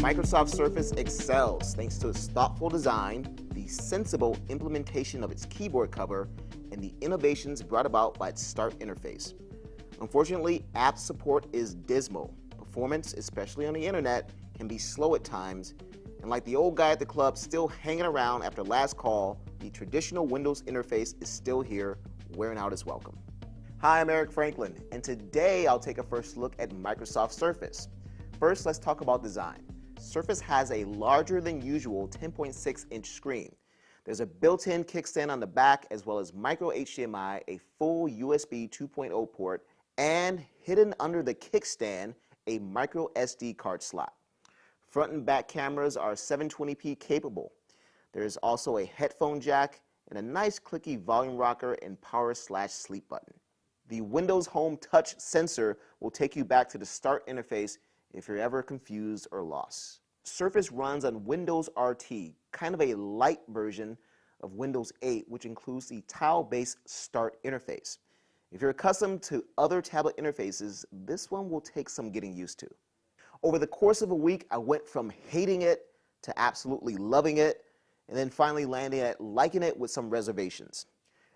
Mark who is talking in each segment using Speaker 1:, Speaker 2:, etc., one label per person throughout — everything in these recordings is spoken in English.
Speaker 1: Microsoft Surface excels thanks to its thoughtful design, the sensible implementation of its keyboard cover, and the innovations brought about by its Start interface. Unfortunately, app support is dismal. Performance, especially on the internet, can be slow at times, and like the old guy at the club still hanging around after last call, the traditional Windows interface is still here, wearing out its welcome. Hi, I'm Eric Franklin, and today I'll take a first look at Microsoft Surface. First, let's talk about design. Surface has a larger than usual 10.6-inch screen. There's a built-in kickstand on the back, as well as micro HDMI, a full USB 2.0 port, and hidden under the kickstand, a micro SD card slot. Front and back cameras are 720p capable. There's also a headphone jack and a nice clicky volume rocker and power/sleep button. The Windows Home Touch sensor will take you back to the Start interface if you're ever confused or lost. Surface runs on Windows RT, kind of a light version of Windows 8, which includes the tile-based Start interface. If you're accustomed to other tablet interfaces, this one will take some getting used to. Over the course of a week, I went from hating it to absolutely loving it, and then finally landing at liking it with some reservations.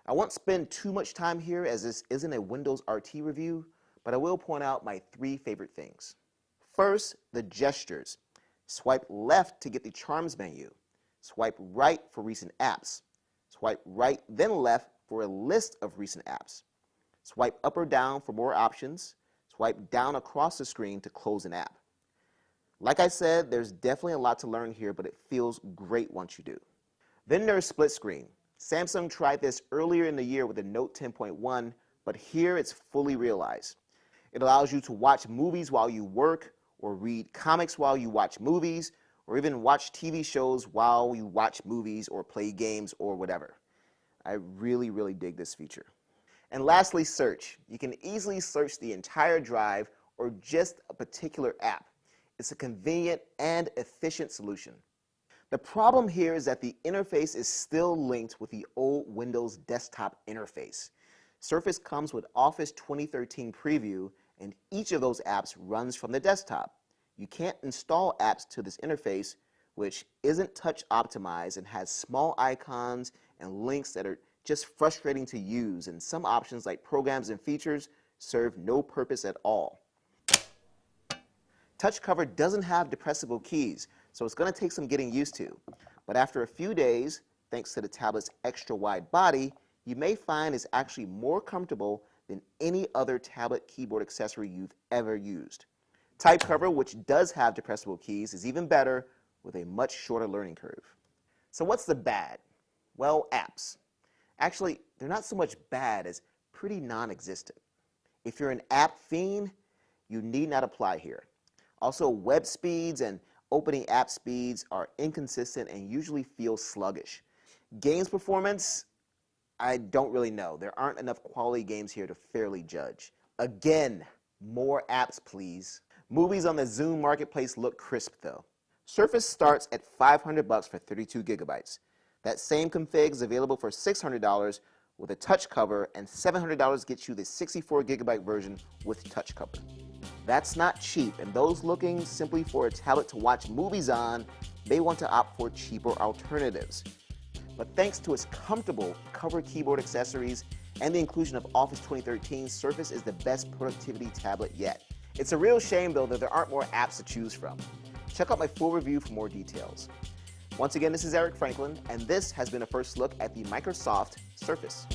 Speaker 1: I won't spend too much time here as this isn't a Windows RT review, but I will point out my 3 favorite things. First, the gestures. Swipe left to get the Charms menu. Swipe right for recent apps. Swipe right then left for a list of recent apps. Swipe up or down for more options. Swipe down across the screen to close an app. Like I said, there's definitely a lot to learn here, but it feels great once you do. Then there's split screen. Samsung tried this earlier in the year with the Note 10.1, but here it's fully realized. It allows you to watch movies while you work, or read comics while you watch movies, or even watch TV shows while you watch movies or play games or whatever. I really dig this feature. And lastly, search. You can easily search the entire drive or just a particular app. It's a convenient and efficient solution. The problem here is that the interface is still linked with the old Windows desktop interface. Surface comes with Office 2013 Preview, and each of those apps runs from the desktop. You can't install apps to this interface, which isn't touch optimized and has small icons and links that are just frustrating to use, and some options like programs and features serve no purpose at all. Touch cover doesn't have depressible keys, so it's going to take some getting used to. But after a few days, thanks to the tablet's extra wide body, you may find it's actually more comfortable than any other tablet keyboard accessory you've ever used. Type cover, which does have depressible keys, is even better with a much shorter learning curve. So what's the bad? Well, apps. Actually, they're not so much bad as pretty non-existent. If you're an app fiend, you need not apply here. Also, web speeds and opening app speeds are inconsistent and usually feel sluggish. Games performance, I don't really know. There aren't enough quality games here to fairly judge. Again, more apps, please. Movies on the Zoom Marketplace look crisp, though. Surface starts at $500 for 32 gigabytes. That same config is available for $600 with a touch cover, and $700 gets you the 64 gigabyte version with touch cover. That's not cheap, and those looking simply for a tablet to watch movies on may want to opt for cheaper alternatives. But thanks to its comfortable cover keyboard accessories and the inclusion of Office 2013, Surface is the best productivity tablet yet. It's a real shame, though, that there aren't more apps to choose from. Check out my full review for more details. Once again, this is Eric Franklin, and this has been a first look at the Microsoft Surface.